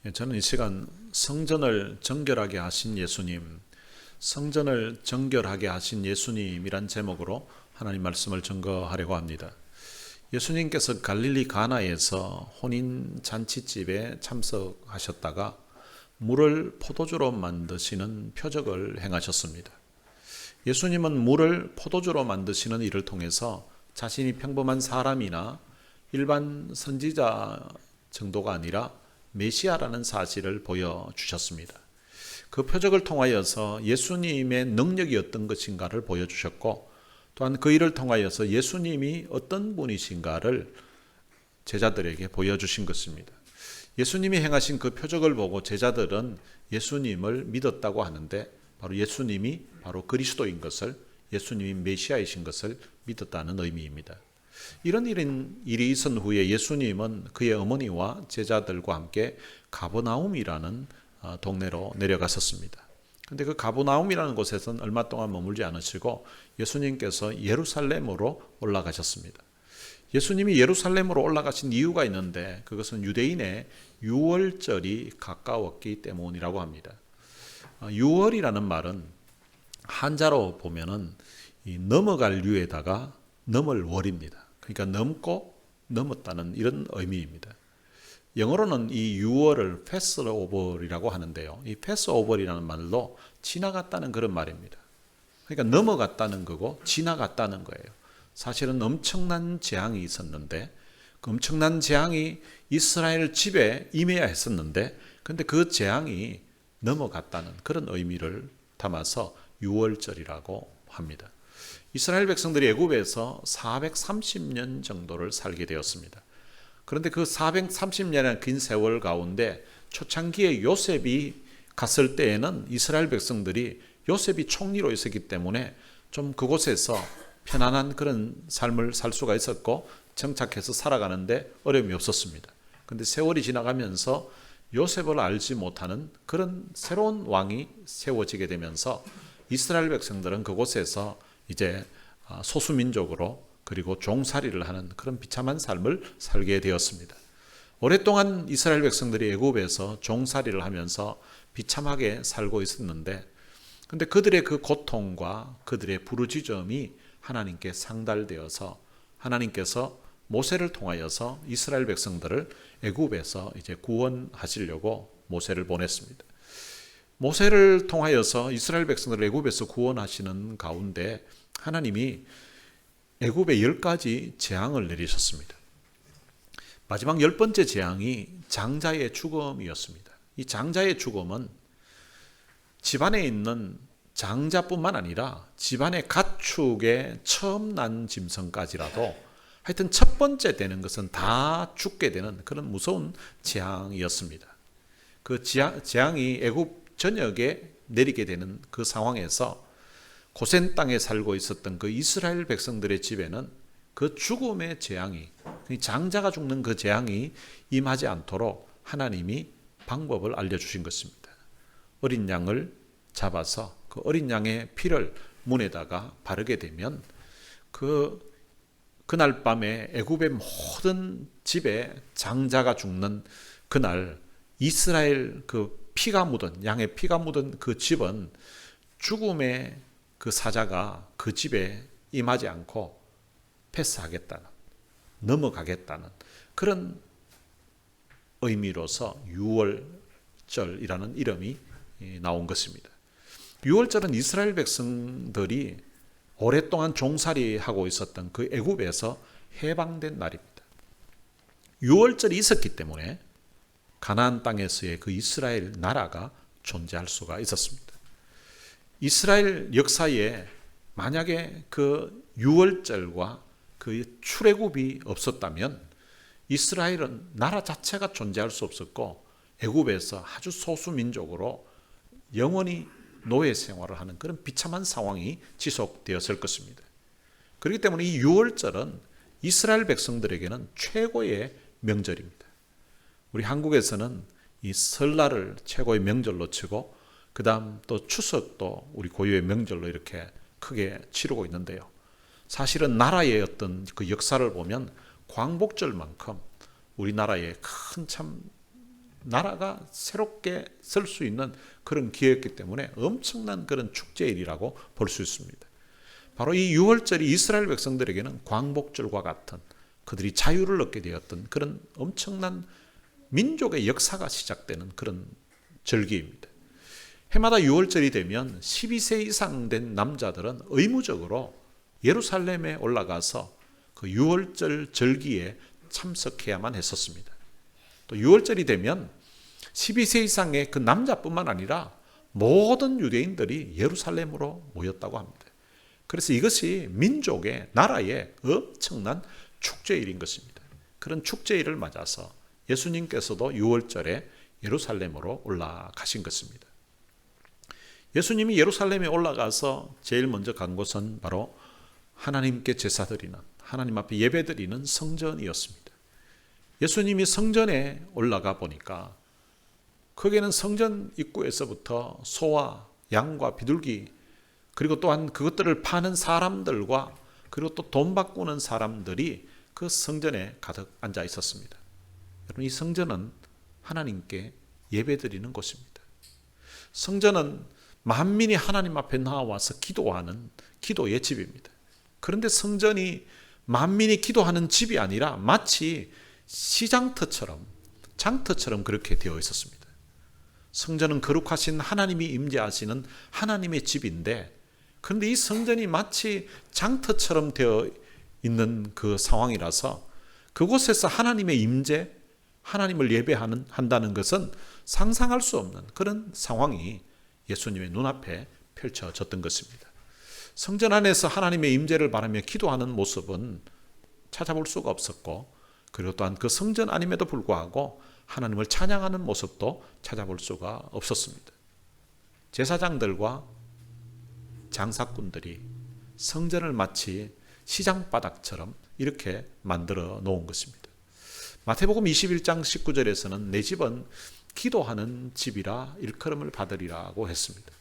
저는 이 시간 성전을 정결하게 하신 예수님, 성전을 정결하게 하신 예수님이란 제목으로 하나님 말씀을 증거하려고 합니다. 예수님께서 갈릴리 가나에서 혼인 잔치집에 참석하셨다가 물을 포도주로 만드시는 표적을 행하셨습니다. 예수님은 물을 포도주로 만드시는 일을 통해서 자신이 평범한 사람이나 일반 선지자 정도가 아니라 메시아라는 사실을 보여주셨습니다. 그 표적을 통하여서 예수님의 능력이 어떤 것인가를 보여주셨고, 또한 그 일을 통하여서 예수님이 어떤 분이신가를 제자들에게 보여주신 것입니다. 예수님이 행하신 그 표적을 보고 제자들은 예수님을 믿었다고 하는데, 바로 예수님이 바로 그리스도인 것을, 예수님이 메시아이신 것을 믿었다는 의미입니다. 이런 일이 있은 후에 예수님은 그의 어머니와 제자들과 함께 가버나움이라는 동네로 내려갔었습니다. 그런데 그 가버나움이라는 곳에서는 얼마 동안 머물지 않으시고 예수님께서 예루살렘으로 올라가셨습니다. 예수님이 예루살렘으로 올라가신 이유가 있는데, 그것은 유대인의 유월절이 가까웠기 때문이라고 합니다. 유월이라는 말은 한자로 보면은 넘어갈 유에다가 넘을 월입니다. 그러니까 넘고 넘었다는 이런 의미입니다. 영어로는 이 유월을 패스오버이라고 하는데요. 이 패스오버이라는 말로 지나갔다는 그런 말입니다. 그러니까 넘어갔다는 거고 지나갔다는 거예요. 사실은 엄청난 재앙이 있었는데, 그 엄청난 재앙이 이스라엘 집에 임해야 했었는데, 그런데 그 재앙이 넘어갔다는 그런 의미를 담아서 유월절이라고 합니다. 이스라엘 백성들이 애굽에서 430년 정도를 살게 되었습니다. 그런데 그 430년의 긴 세월 가운데 초창기에 요셉이 갔을 때에는 이스라엘 백성들이 요셉이 총리로 있었기 때문에 좀 그곳에서 편안한 그런 삶을 살 수가 있었고 정착해서 살아가는데 어려움이 없었습니다. 그런데 세월이 지나가면서 요셉을 알지 못하는 그런 새로운 왕이 세워지게 되면서 이스라엘 백성들은 그곳에서 이제 소수민족으로, 그리고 종살이를 하는 그런 비참한 삶을 살게 되었습니다. 오랫동안 이스라엘 백성들이 애굽에서 종살이를 하면서 비참하게 살고 있었는데, 근데 그들의 그 고통과 그들의 부르짖음이 하나님께 상달되어서 하나님께서 모세를 통하여서 이스라엘 백성들을 애굽에서 이제 구원하시려고 모세를 보냈습니다. 모세를 통하여서 이스라엘 백성들을 애굽에서 구원하시는 가운데 하나님이 애굽에 10가지 재앙을 내리셨습니다. 마지막 10번째 재앙이 장자의 죽음이었습니다. 이 장자의 죽음은 집안에 있는 장자뿐만 아니라 집안의 가축의 처음 난 짐승까지라도 하여튼 첫 번째 되는 것은 다 죽게 되는 그런 무서운 재앙이었습니다. 그 재앙이 애굽 전역에 내리게 되는 그 상황에서 고센 땅에 살고 있었던 그 이스라엘 백성들의 집에는 그 죽음의 재앙이, 장자가 죽는 그 재앙이 임하지 않도록 하나님이 방법을 알려주신 것입니다. 어린 양을 잡아서 그 어린 양의 피를 문에다가 바르게 되면 그날 밤에 애굽의 모든 집에 장자가 죽는 그날 이스라엘 그 피가 묻은, 양의 피가 묻은 그 집은 죽음의 그 사자가 그 집에 임하지 않고 패스하겠다는, 넘어가겠다는 그런 의미로서 유월절이라는 이름이 나온 것입니다. 유월절은 이스라엘 백성들이 오랫동안 종살이하고 있었던 그 애굽에서 해방된 날입니다. 유월절이 있었기 때문에 가나안 땅에서의 그 이스라엘 나라가 존재할 수가 있었습니다. 이스라엘 역사에 만약에 그 유월절과 그 출애굽이 없었다면 이스라엘은 나라 자체가 존재할 수 없었고 애굽에서 아주 소수 민족으로 영원히 노예 생활을 하는 그런 비참한 상황이 지속되었을 것입니다. 그렇기 때문에 이 유월절은 이스라엘 백성들에게는 최고의 명절입니다. 우리 한국에서는 이 설날을 최고의 명절로 치고, 그 다음 또 추석도 우리 고유의 명절로 이렇게 크게 치르고 있는데요. 사실은 나라의 어떤 그 역사를 보면 광복절만큼 우리나라의 큰 참 나라가 새롭게 설 수 있는 그런 기회였기 때문에 엄청난 그런 축제일이라고 볼 수 있습니다. 바로 이 유월절이 이스라엘 백성들에게는 광복절과 같은 그들이 자유를 얻게 되었던 그런 엄청난 민족의 역사가 시작되는 그런 절기입니다. 해마다 유월절이 되면 12세 이상 된 남자들은 의무적으로 예루살렘에 올라가서 그 유월절 절기에 참석해야만 했었습니다. 또 유월절이 되면 12세 이상의 그 남자뿐만 아니라 모든 유대인들이 예루살렘으로 모였다고 합니다. 그래서 이것이 민족의 나라의 엄청난 축제일인 것입니다. 그런 축제일을 맞아서 예수님께서도 유월절에 예루살렘으로 올라가신 것입니다. 예수님이 예루살렘에 올라가서 제일 먼저 간 곳은 바로 하나님께 제사 드리는, 하나님 앞에 예배 드리는 성전이었습니다. 예수님이 성전에 올라가 보니까 거기에는 성전 입구에서부터 소와 양과 비둘기, 그리고 또한 그것들을 파는 사람들과 그리고 또 돈 바꾸는 사람들이 그 성전에 가득 앉아 있었습니다. 여러분, 이 성전은 하나님께 예배드리는 곳입니다. 성전은 만민이 하나님 앞에 나와서 기도하는 기도의 집입니다. 그런데 성전이 만민이 기도하는 집이 아니라 마치 시장터처럼, 장터처럼 그렇게 되어 있었습니다. 성전은 거룩하신 하나님이 임재하시는 하나님의 집인데, 그런데 이 성전이 마치 장터처럼 되어 있는 그 상황이라서 그곳에서 하나님의 임재, 하나님을 예배한다는 것은 상상할 수 없는 그런 상황이 예수님의 눈앞에 펼쳐졌던 것입니다. 성전 안에서 하나님의 임재를 바라며 기도하는 모습은 찾아볼 수가 없었고, 그리고 또한 그 성전 아님에도 불구하고 하나님을 찬양하는 모습도 찾아볼 수가 없었습니다. 제사장들과 장사꾼들이 성전을 마치 시장바닥처럼 이렇게 만들어 놓은 것입니다. 마태복음 21장 19절에서는 내 집은 기도하는 집이라 일컬음을 받으리라고 했습니다.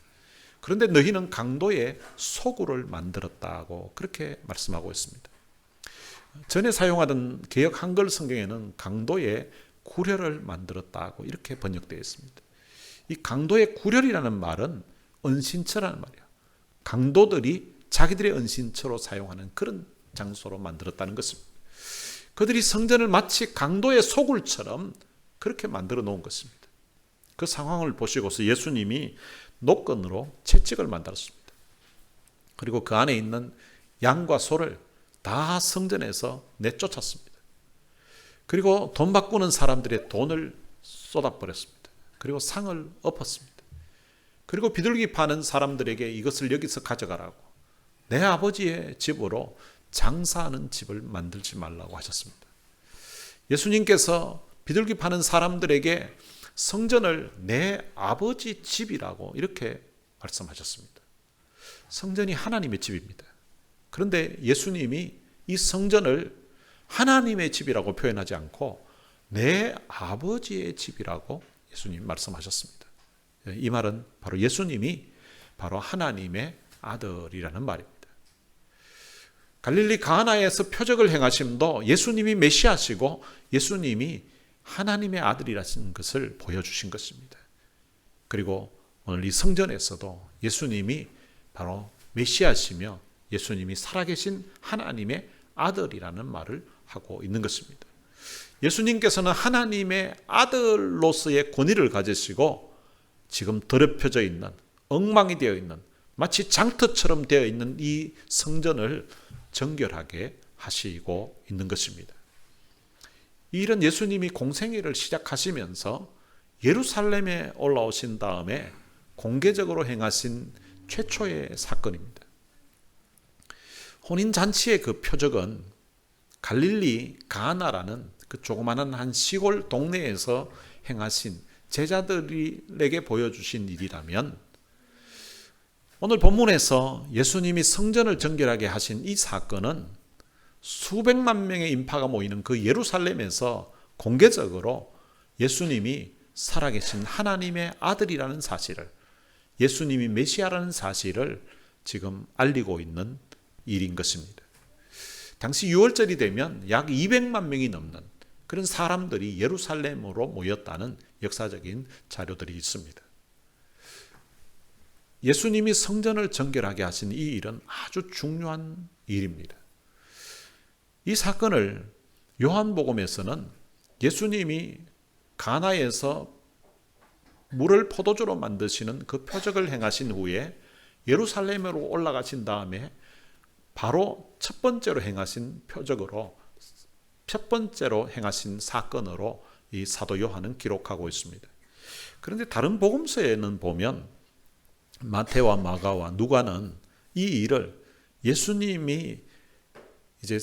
그런데 너희는 강도의 소굴을 만들었다고 그렇게 말씀하고 있습니다. 전에 사용하던 개역 한글 성경에는 강도의 구려를 만들었다고 이렇게 번역되어 있습니다. 이 강도의 구려이라는 말은 은신처라는 말이에요. 강도들이 자기들의 은신처로 사용하는 그런 장소로 만들었다는 것입니다. 그들이 성전을 마치 강도의 소굴처럼 그렇게 만들어 놓은 것입니다. 그 상황을 보시고서 예수님이 노건으로 채찍을 만들었습니다. 그리고 그 안에 있는 양과 소를 다 성전에서 내쫓았습니다. 그리고 돈 바꾸는 사람들의 돈을 쏟아버렸습니다. 그리고 상을 엎었습니다. 그리고 비둘기 파는 사람들에게 이것을 여기서 가져가라고, 내 아버지의 집으로 장사하는 집을 만들지 말라고 하셨습니다. 예수님께서 비둘기 파는 사람들에게 성전을 내 아버지 집이라고 이렇게 말씀하셨습니다. 성전이 하나님의 집입니다. 그런데 예수님이 이 성전을 하나님의 집이라고 표현하지 않고 내 아버지의 집이라고 예수님 말씀하셨습니다. 이 말은 바로 예수님이 바로 하나님의 아들이라는 말입니다. 갈릴리 가나에서 표적을 행하심도 예수님이 메시아시고 예수님이 하나님의 아들이라는 것을 보여주신 것입니다. 그리고 오늘 이 성전에서도 예수님이 바로 메시아시며 예수님이 살아계신 하나님의 아들이라는 말을 하고 있는 것입니다. 예수님께서는 하나님의 아들로서의 권위를 가지시고 지금 더럽혀져 있는, 엉망이 되어 있는, 마치 장터처럼 되어 있는 이 성전을 정결하게 하시고 있는 것입니다. 이 일은 예수님이 공생애를 시작하시면서 예루살렘에 올라오신 다음에 공개적으로 행하신 최초의 사건입니다. 혼인잔치의 그 표적은 갈릴리 가나라는 그 조그마한 한 시골 동네에서 행하신 제자들에게 보여주신 일이라면, 오늘 본문에서 예수님이 성전을 정결하게 하신 이 사건은 수백만 명의 인파가 모이는 그 예루살렘에서 공개적으로 예수님이 살아계신 하나님의 아들이라는 사실을, 예수님이 메시아라는 사실을 지금 알리고 있는 일인 것입니다. 당시 6월절이 되면 약 200만 명이 넘는 그런 사람들이 예루살렘으로 모였다는 역사적인 자료들이 있습니다. 예수님이 성전을 정결하게 하신 이 일은 아주 중요한 일입니다. 이 사건을 요한복음에서는 예수님이 가나에서 물을 포도주로 만드시는 그 표적을 행하신 후에 예루살렘으로 올라가신 다음에 바로 첫 번째로 행하신 표적으로, 첫 번째로 행하신 사건으로 이 사도 요한은 기록하고 있습니다. 그런데 다른 복음서에는 보면 마태와 마가와 누가는 이 일을 예수님이 이제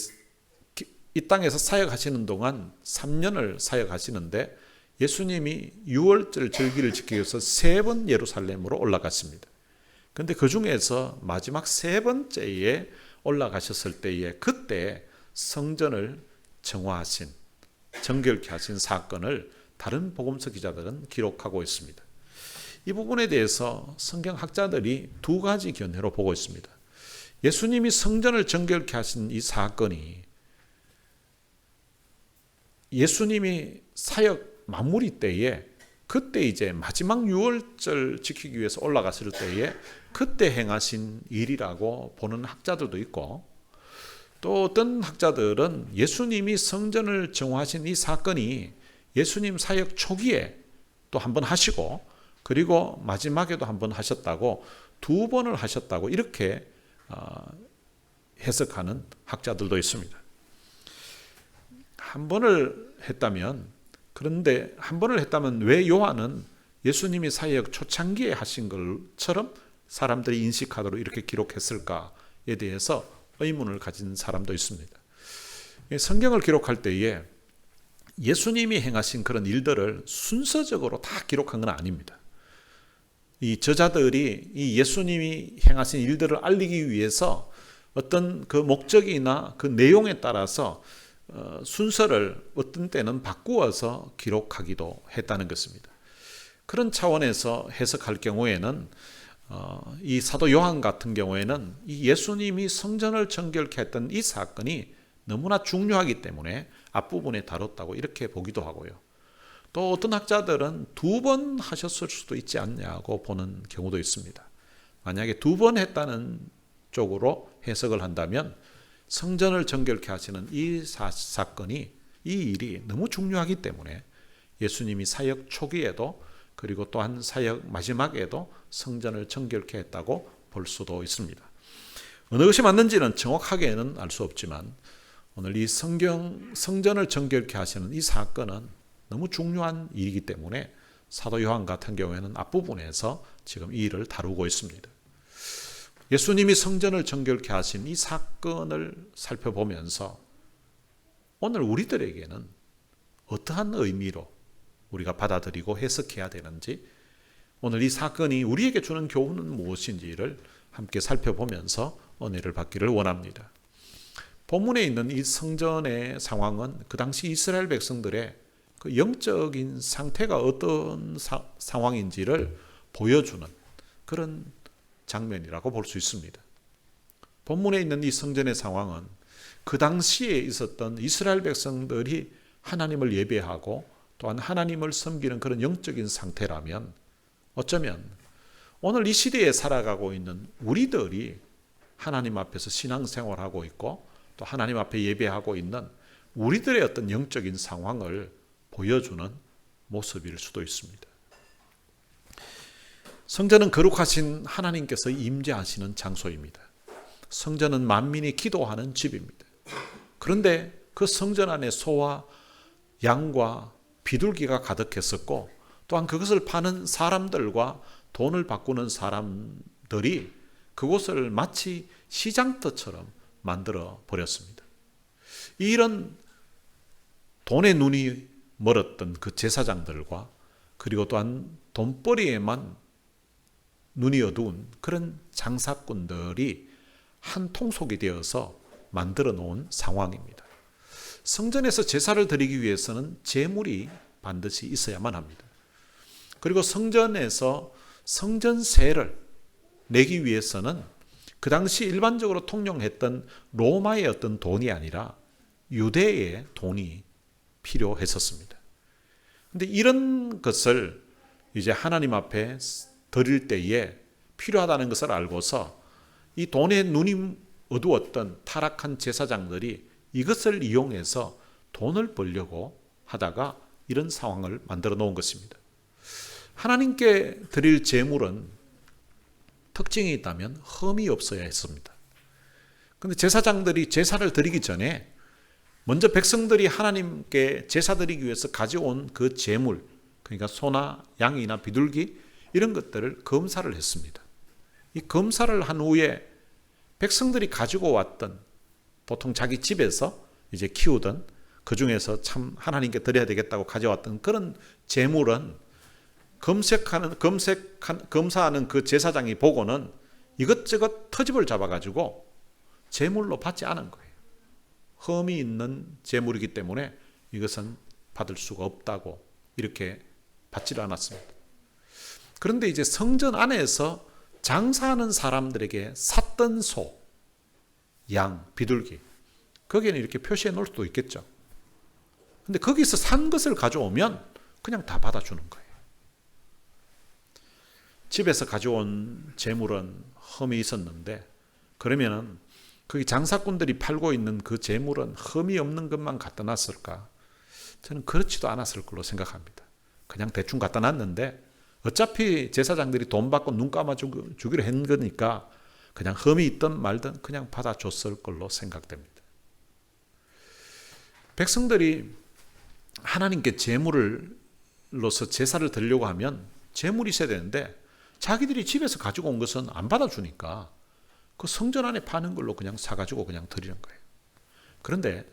이 땅에서 사역하시는 동안 3년을 사역하시는데 예수님이 유월절 절기를 지키기 위해서 3번 예루살렘으로 올라갔습니다. 그런데 그 중에서 마지막 3번째에 올라가셨을 때에 그때 성전을 정화하신, 정결케 하신 사건을 다른 복음서 기자들은 기록하고 있습니다. 이 부분에 대해서 성경학자들이 두 가지 견해로 보고 있습니다. 예수님이 성전을 정결케 하신 이 사건이 예수님이 사역 마무리 때에 그때 이제 마지막 유월절 지키기 위해서 올라갔을 때에 그때 행하신 일이라고 보는 학자들도 있고, 또 어떤 학자들은 예수님이 성전을 정화하신 이 사건이 예수님 사역 초기에 또 한 번 하시고 그리고 마지막에도 한 번 하셨다고, 2번을 하셨다고 이렇게 해석하는 학자들도 있습니다. 한 번을 했다면, 그런데 한 번을 했다면 왜 요한은 예수님이 사역 초창기에 하신 것처럼 사람들이 인식하도록 이렇게 기록했을까에 대해서 의문을 가진 사람도 있습니다. 성경을 기록할 때에 예수님이 행하신 그런 일들을 순서적으로 다 기록한 건 아닙니다. 이 저자들이 이 예수님이 행하신 일들을 알리기 위해서 어떤 그 목적이나 그 내용에 따라서 순서를 어떤 때는 바꾸어서 기록하기도 했다는 것입니다. 그런 차원에서 해석할 경우에는 이 사도 요한 같은 경우에는 이 예수님이 성전을 정결케 했던 이 사건이 너무나 중요하기 때문에 앞부분에 다뤘다고 이렇게 보기도 하고요. 또 어떤 학자들은 2번 하셨을 수도 있지 않냐고 보는 경우도 있습니다. 만약에 2번 했다는 쪽으로 해석을 한다면 성전을 정결케 하시는 이 사건이, 이 일이 너무 중요하기 때문에 예수님이 사역 초기에도 그리고 또한 사역 마지막에도 성전을 정결케 했다고 볼 수도 있습니다. 어느 것이 맞는지는 정확하게는 알 수 없지만 오늘 이 성전을 정결케 하시는 이 사건은 너무 중요한 일이기 때문에 사도 요한 같은 경우에는 앞부분에서 지금 이 일을 다루고 있습니다. 예수님이 성전을 정결케 하신 이 사건을 살펴보면서 오늘 우리들에게는 어떠한 의미로 우리가 받아들이고 해석해야 되는지, 오늘 이 사건이 우리에게 주는 교훈은 무엇인지를 함께 살펴보면서 은혜를 받기를 원합니다. 본문에 있는 이 성전의 상황은 그 당시 이스라엘 백성들의 그 영적인 상태가 어떤 상황인지를 보여주는 그런 장면이라고 볼 수 있습니다. 본문에 있는 이 성전의 상황은 그 당시에 있었던 이스라엘 백성들이 하나님을 예배하고 또한 하나님을 섬기는 그런 영적인 상태라면, 어쩌면 오늘 이 시대에 살아가고 있는 우리들이 하나님 앞에서 신앙생활하고 있고 또 하나님 앞에 예배하고 있는 우리들의 어떤 영적인 상황을 보여주는 모습일 수도 있습니다. 성전은 거룩하신 하나님께서 임재하시는 장소입니다. 성전은 만민이 기도하는 집입니다. 그런데 그 성전 안에 소와 양과 비둘기가 가득했었고, 또한 그것을 파는 사람들과 돈을 바꾸는 사람들이 그곳을 마치 시장터처럼 만들어 버렸습니다. 이런 돈의 눈이 멀었던 그 제사장들과 그리고 또한 돈벌이에만 눈이 어두운 그런 장사꾼들이 한 통속이 되어서 만들어 놓은 상황입니다. 성전에서 제사를 드리기 위해서는 제물이 반드시 있어야만 합니다. 그리고 성전에서 성전세를 내기 위해서는 그 당시 일반적으로 통용했던 로마의 어떤 돈이 아니라 유대의 돈이 필요했었습니다. 근데 이런 것을 이제 하나님 앞에 드릴 때에 필요하다는 것을 알고서 이 돈에 눈이 어두웠던 타락한 제사장들이 이것을 이용해서 돈을 벌려고 하다가 이런 상황을 만들어 놓은 것입니다. 하나님께 드릴 제물은 특징이 있다면 흠이 없어야 했습니다. 그런데 제사장들이 제사를 드리기 전에 먼저 백성들이 하나님께 제사 드리기 위해서 가져온 그 제물, 그러니까 소나 양이나 비둘기 이런 것들을 검사를 했습니다. 이 검사를 한 후에 백성들이 가지고 왔던, 보통 자기 집에서 이제 키우던, 그 중에서 참 하나님께 드려야 되겠다고 가져왔던 그런 제물은 검사하는 그 제사장이 보고는 이것저것 터집을 잡아가지고 제물로 받지 않은 거예요. 흠이 있는 제물이기 때문에 이것은 받을 수가 없다고 이렇게 받지를 않았습니다. 그런데 이제 성전 안에서 장사하는 사람들에게 샀던 소, 양, 비둘기, 거기에는 이렇게 표시해 놓을 수도 있겠죠. 근데 거기서 산 것을 가져오면 그냥 다 받아주는 거예요. 집에서 가져온 재물은 흠이 있었는데 그러면은 거기 장사꾼들이 팔고 있는 그 재물은 흠이 없는 것만 갖다 놨을까? 저는 그렇지도 않았을 걸로 생각합니다. 그냥 대충 갖다 놨는데 어차피 제사장들이 돈 받고 눈 감아주기로 한 거니까 그냥 흠이 있든 말든 그냥 받아줬을 걸로 생각됩니다. 백성들이 하나님께 제물로서 제사를 드리려고 하면 제물이 있어야 되는데 자기들이 집에서 가지고 온 것은 안 받아주니까 그 성전 안에 파는 걸로 그냥 사가지고 그냥 드리는 거예요. 그런데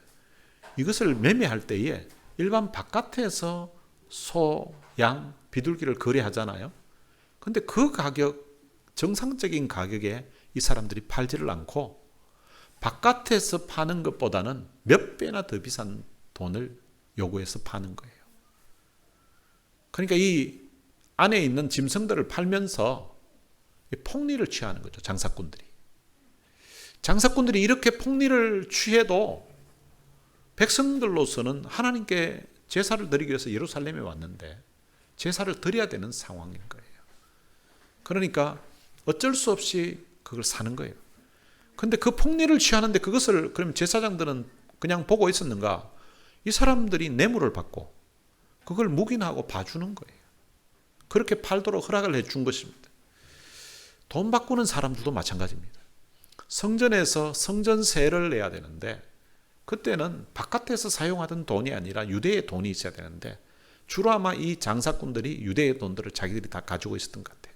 이것을 매매할 때에 일반 바깥에서 소, 양, 비둘기를 거래하잖아요. 근데 그 가격, 정상적인 가격에 이 사람들이 팔지를 않고 바깥에서 파는 것보다는 몇 배나 더 비싼 돈을 요구해서 파는 거예요. 그러니까 이 안에 있는 짐승들을 팔면서 폭리를 취하는 거죠. 장사꾼들이 이렇게 폭리를 취해도 백성들로서는 하나님께 제사를 드리기 위해서 예루살렘에 왔는데 제사를 드려야 되는 상황인 거예요. 그러니까 어쩔 수 없이 그걸 사는 거예요. 근데 그 폭리를 취하는데 그것을 그럼 제사장들은 그냥 보고 있었는가? 이 사람들이 뇌물을 받고 그걸 묵인하고 봐주는 거예요. 그렇게 팔도록 허락을 해준 것입니다. 돈 바꾸는 사람들도 마찬가지입니다. 성전에서 성전세를 내야 되는데 그때는 바깥에서 사용하던 돈이 아니라 유대의 돈이 있어야 되는데 주로 아마 이 장사꾼들이 유대의 돈들을 자기들이 다 가지고 있었던 것 같아요.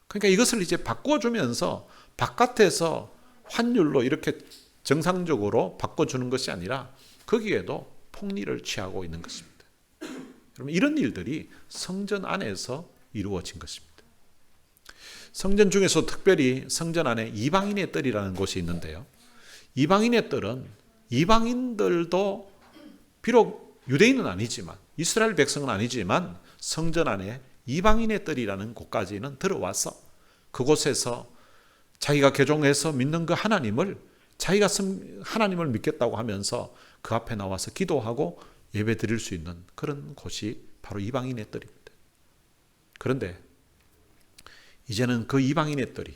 그러니까 이것을 이제 바꿔주면서 바깥에서 환율로 이렇게 정상적으로 바꿔주는 것이 아니라 거기에도 폭리를 취하고 있는 것입니다. 여러분, 이런 일들이 성전 안에서 이루어진 것입니다. 성전 중에서 특별히 성전 안에 이방인의 뜰이라는 곳이 있는데요. 이방인의 뜰은 이방인들도 비록 유대인은 아니지만 이스라엘 백성은 아니지만 성전 안에 이방인의 뜰이라는 곳까지는 들어와서 그곳에서 자기가 개종해서 믿는 그 하나님을 자기가 하나님을 믿겠다고 하면서 그 앞에 나와서 기도하고 예배 드릴 수 있는 그런 곳이 바로 이방인의 뜰입니다. 그런데 이제는 그 이방인의 뜰이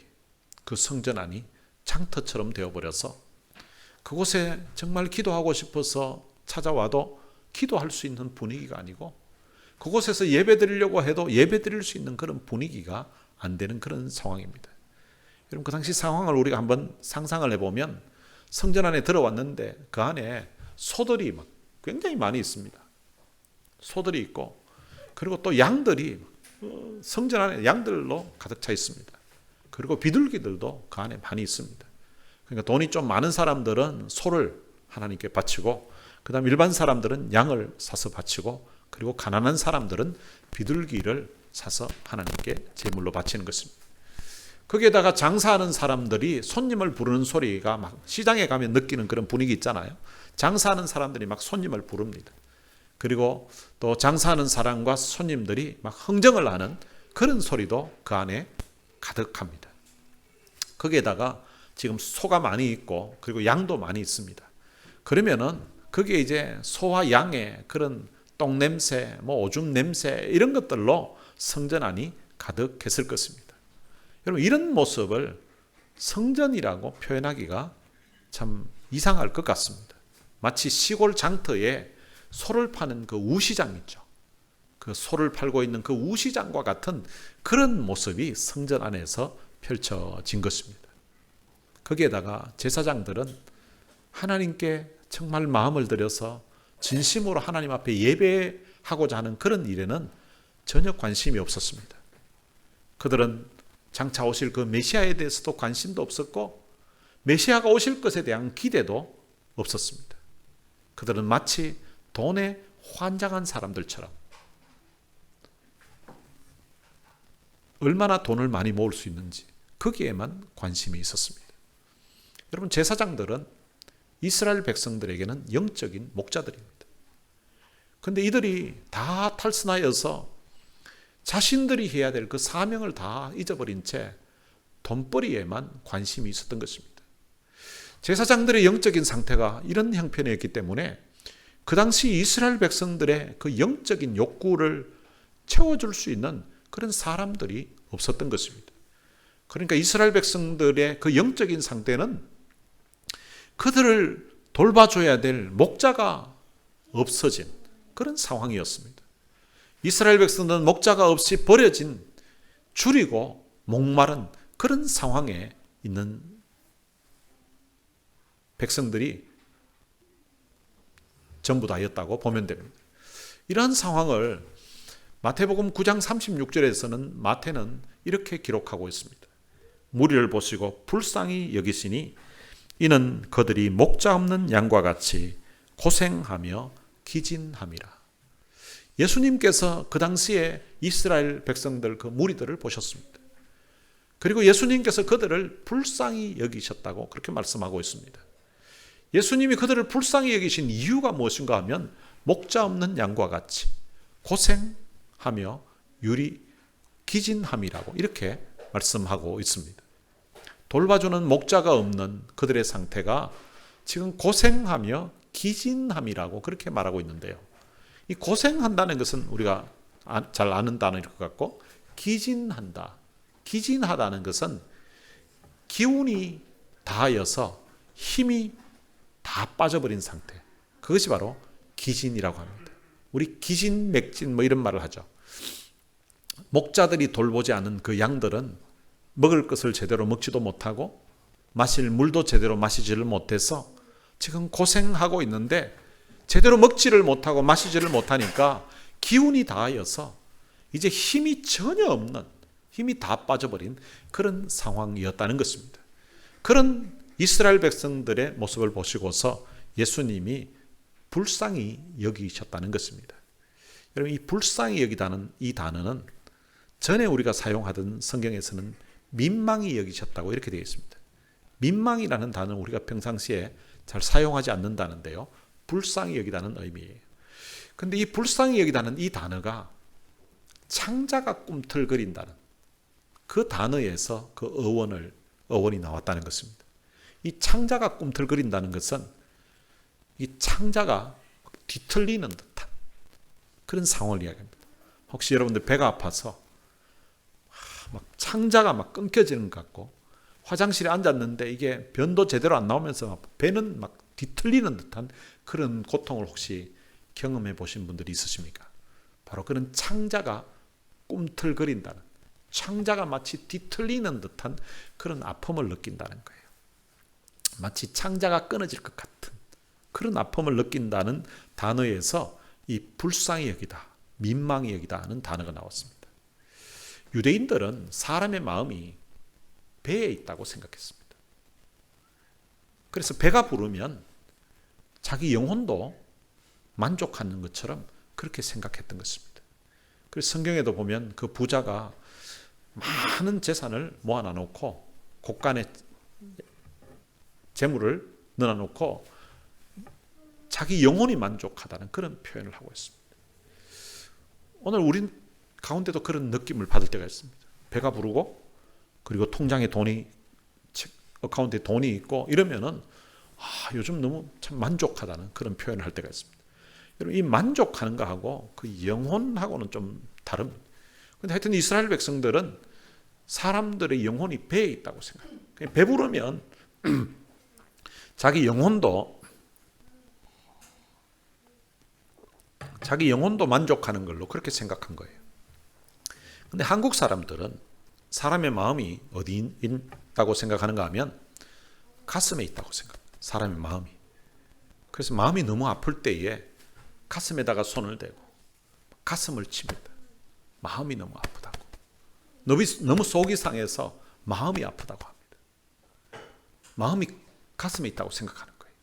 그 성전 안이 장터처럼 되어버려서 그곳에 정말 기도하고 싶어서 찾아와도 기도할 수 있는 분위기가 아니고 그곳에서 예배 드리려고 해도 예배 드릴 수 있는 그런 분위기가 안 되는 그런 상황입니다. 여러분, 그 당시 상황을 우리가 한번 상상을 해보면 성전 안에 들어왔는데 그 안에 소들이 막 굉장히 많이 있습니다. 소들이 있고 그리고 또 양들이 성전 안에 양들로 가득 차 있습니다. 그리고 비둘기들도 그 안에 많이 있습니다. 그러니까 돈이 좀 많은 사람들은 소를 하나님께 바치고 그 다음 일반 사람들은 양을 사서 바치고 그리고 가난한 사람들은 비둘기를 사서 하나님께 제물로 바치는 것입니다. 거기에다가 장사하는 사람들이 손님을 부르는 소리가 막 시장에 가면 느끼는 그런 분위기 있잖아요. 장사하는 사람들이 막 손님을 부릅니다. 그리고 또 장사하는 사람과 손님들이 막 흥정을 하는 그런 소리도 그 안에 가득합니다. 거기에다가 지금 소가 많이 있고 그리고 양도 많이 있습니다. 그러면은 그게 이제 소와 양의 그런 똥 냄새, 오줌 냄새 이런 것들로 성전 안이 가득했을 것입니다. 여러분, 이런 모습을 성전이라고 표현하기가 참 이상할 것 같습니다. 마치 시골 장터에 소를 파는 그 우시장 있죠. 그 소를 팔고 있는 그 우시장과 같은 그런 모습이 성전 안에서 펼쳐진 것입니다. 거기에다가 제사장들은 하나님께 정말 마음을 들여서 진심으로 하나님 앞에 예배하고자 하는 그런 일에는 전혀 관심이 없었습니다. 그들은 장차 오실 그 메시아에 대해서도 관심도 없었고 메시아가 오실 것에 대한 기대도 없었습니다. 그들은 마치 돈에 환장한 사람들처럼 얼마나 돈을 많이 모을 수 있는지 거기에만 관심이 있었습니다. 여러분, 제사장들은 이스라엘 백성들에게는 영적인 목자들입니다. 그런데 이들이 다 탈선하여서 자신들이 해야 될 그 사명을 다 잊어버린 채 돈벌이에만 관심이 있었던 것입니다. 제사장들의 영적인 상태가 이런 형편이었기 때문에 그 당시 이스라엘 백성들의 그 영적인 욕구를 채워줄 수 있는 그런 사람들이 없었던 것입니다. 그러니까 이스라엘 백성들의 그 영적인 상태는 그들을 돌봐줘야 될 목자가 없어진 그런 상황이었습니다. 이스라엘 백성들은 목자가 없이 버려진, 줄이고 목마른 그런 상황에 있는 백성들이 전부 다였다고 보면 됩니다. 이러한 상황을 마태복음 9장 36절에서는 마태는 이렇게 기록하고 있습니다. 무리를 보시고 불쌍히 여기시니 이는 그들이 목자 없는 양과 같이 고생하며 기진함이라. 예수님께서 그 당시에 이스라엘 백성들 그 무리들을 보셨습니다. 그리고 예수님께서 그들을 불쌍히 여기셨다고 그렇게 말씀하고 있습니다. 예수님이 그들을 불쌍히 여기신 이유가 무엇인가 하면 목자 없는 양과 같이 고생하며 기진함이라고 이렇게 말씀하고 있습니다. 돌봐주는 목자가 없는 그들의 상태가 지금 고생하며 기진함이라고 그렇게 말하고 있는데요. 이 고생한다는 것은 우리가 잘 아는 단어일 것 같고, 기진하다는 것은 기운이 다하여서 힘이 다 빠져버린 상태, 그것이 바로 기진이라고 합니다. 우리 기진맥진 이런 말을 하죠. 목자들이 돌보지 않은 그 양들은 먹을 것을 제대로 먹지도 못하고 마실 물도 제대로 마시지를 못해서 지금 고생하고 있는데 제대로 먹지를 못하고 마시지를 못하니까 기운이 다하여서 이제 힘이 전혀 없는, 힘이 다 빠져버린 그런 상황이었다는 것입니다. 그런 이스라엘 백성들의 모습을 보시고서 예수님이 불쌍히 여기셨다는 것입니다. 여러분, 이 불쌍히 여기다는 이 단어는 전에 우리가 사용하던 성경에서는 민망히 여기셨다고 이렇게 되어 있습니다. 민망이라는 단어는 우리가 평상시에 잘 사용하지 않는다는데요, 불쌍히 여기다는 의미예요. 그런데 이 불쌍히 여기다는 이 단어가 창자가 꿈틀거린다는 그 단어에서 그 어원이 나왔다는 것입니다. 이 창자가 꿈틀거린다는 것은 이 창자가 뒤틀리는 듯한 그런 상황을 이야기합니다. 혹시 여러분들 배가 아파서 막 창자가 막 끊겨지는 것 같고 화장실에 앉았는데 이게 변도 제대로 안 나오면서 배는 막 뒤틀리는 듯한 그런 고통을 혹시 경험해 보신 분들이 있으십니까? 바로 그런 창자가 꿈틀거린다는, 창자가 마치 뒤틀리는 듯한 그런 아픔을 느낀다는 거예요. 마치 창자가 끊어질 것 같은 그런 아픔을 느낀다는 단어에서 이 불쌍히 여기다, 민망히 여기다 하는 단어가 나왔습니다. 유대인들은 사람의 마음이 배에 있다고 생각했습니다. 그래서 배가 부르면 자기 영혼도 만족하는 것처럼 그렇게 생각했던 것입니다. 그래서 성경에도 보면 그 부자가 많은 재산을 모아놔 놓고 곳간에 재물을 넣어 놓고 자기 영혼이 만족하다는 그런 표현을 하고 있습니다. 오늘 우리 가운데도 그런 느낌을 받을 때가 있습니다. 배가 부르고 그리고 통장에 돈이, 어카운트에 돈이 있고 이러면은 요즘 너무 참 만족하다는 그런 표현을 할 때가 있습니다. 여러분, 이 만족하는 거하고 그 영혼하고는 좀 다릅니다. 근데 하여튼 이스라엘 백성들은 사람들의 영혼이 배에 있다고 생각해요. 배부르면 자기 영혼도 만족하는 걸로 그렇게 생각한 거예요. 근데 한국 사람들은 사람의 마음이 어디 있다고 생각하는가 하면 가슴에 있다고 생각해요. 사람의 마음이. 그래서 마음이 너무 아플 때에 가슴에다가 손을 대고 가슴을 칩니다. 마음이 너무 아프다고. 너무 속이 상해서 마음이 아프다고 합니다. 마음이 가슴에 있다고 생각하는 거예요.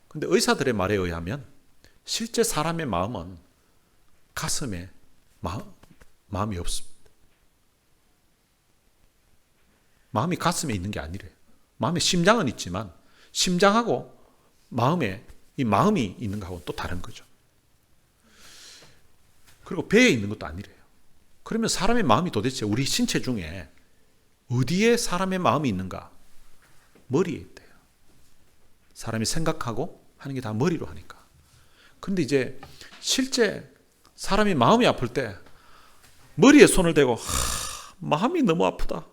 근데 의사들의 말에 의하면 실제 사람의 마음은 가슴에 마음이 없습니다. 마음이 가슴에 있는 게 아니래요. 마음에 심장은 있지만 심장하고 마음에 이 마음이 있는 거하고는 또 다른 거죠. 그리고 배에 있는 것도 아니래요. 그러면 사람의 마음이 도대체 우리 신체 중에 어디에 사람의 마음이 있는가? 머리에 있대요. 사람이 생각하고 하는 게 다 머리로 하니까. 근데 이제 실제 사람이 마음이 아플 때 머리에 손을 대고 마음이 너무 아프다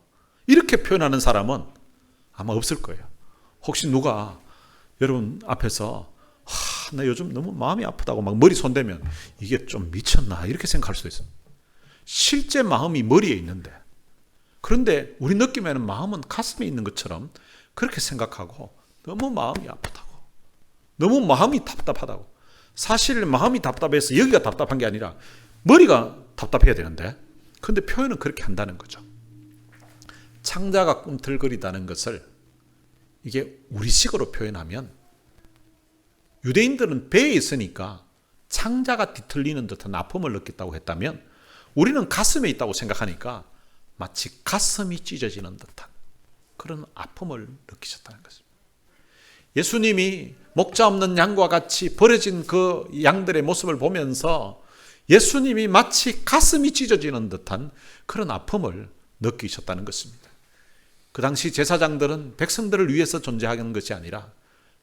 이렇게 표현하는 사람은 아마 없을 거예요. 혹시 누가 여러분 앞에서 나 요즘 너무 마음이 아프다고 막 머리 손대면 이게 좀 미쳤나 이렇게 생각할 수도 있어요. 실제 마음이 머리에 있는데, 그런데 우리 느낌에는 마음은 가슴에 있는 것처럼 그렇게 생각하고 너무 마음이 아프다고, 너무 마음이 답답하다고. 사실 마음이 답답해서 여기가 답답한 게 아니라 머리가 답답해야 되는데, 그런데 표현은 그렇게 한다는 거죠. 창자가 꿈틀거리다는 것을 이게 우리식으로 표현하면, 유대인들은 배에 있으니까 창자가 뒤틀리는 듯한 아픔을 느꼈다고 했다면, 우리는 가슴에 있다고 생각하니까 마치 가슴이 찢어지는 듯한 그런 아픔을 느끼셨다는 것입니다. 예수님이 목자 없는 양과 같이 버려진 그 양들의 모습을 보면서 예수님이 마치 가슴이 찢어지는 듯한 그런 아픔을 느끼셨다는 것입니다. 그 당시 제사장들은 백성들을 위해서 존재하는 것이 아니라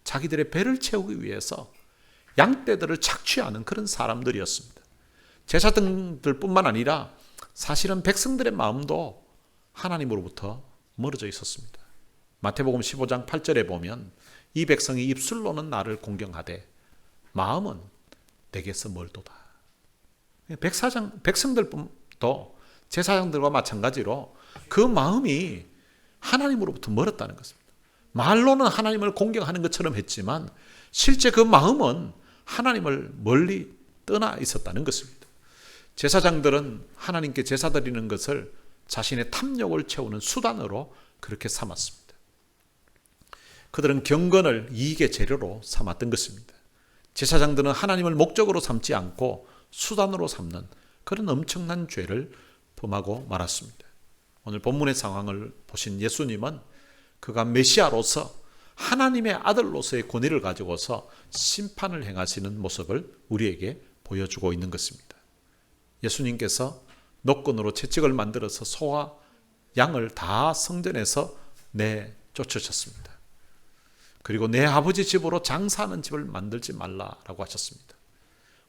자기들의 배를 채우기 위해서 양떼들을 착취하는 그런 사람들이었습니다. 제사장들뿐만 아니라 사실은 백성들의 마음도 하나님으로부터 멀어져 있었습니다. 마태복음 15장 8절에 보면 이 백성이 입술로는 나를 공경하되 마음은 내게서 멀도다. 백성들도 제사장들과 마찬가지로 그 마음이 하나님으로부터 멀었다는 것입니다. 말로는 하나님을 공경하는 것처럼 했지만 실제 그 마음은 하나님을 멀리 떠나 있었다는 것입니다. 제사장들은 하나님께 제사 드리는 것을 자신의 탐욕을 채우는 수단으로 그렇게 삼았습니다. 그들은 경건을 이익의 재료로 삼았던 것입니다. 제사장들은 하나님을 목적으로 삼지 않고 수단으로 삼는 그런 엄청난 죄를 범하고 말았습니다. 오늘 본문의 상황을 보신 예수님은 그가 메시아로서 하나님의 아들로서의 권위를 가지고서 심판을 행하시는 모습을 우리에게 보여주고 있는 것입니다. 예수님께서 노끈으로 채찍을 만들어서 소와 양을 다 성전에서 내쫓으셨습니다. 그리고 내 아버지 집으로 장사하는 집을 만들지 말라라고 하셨습니다.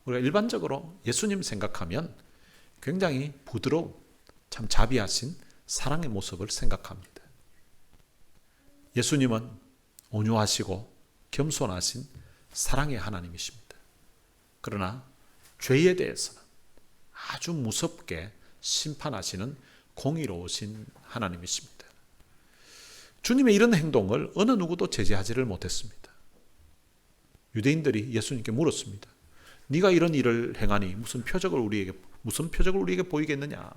우리가 일반적으로 예수님 생각하면 굉장히 부드러운 참 자비하신 사랑의 모습을 생각합니다. 예수님은 온유하시고 겸손하신 사랑의 하나님이십니다. 그러나 죄에 대해서는 아주 무섭게 심판하시는 공의로우신 하나님이십니다. 주님의 이런 행동을 어느 누구도 제재하지를 못했습니다. 유대인들이 예수님께 물었습니다. 네가 이런 일을 행하니 무슨 표적을 우리에게 보이겠느냐.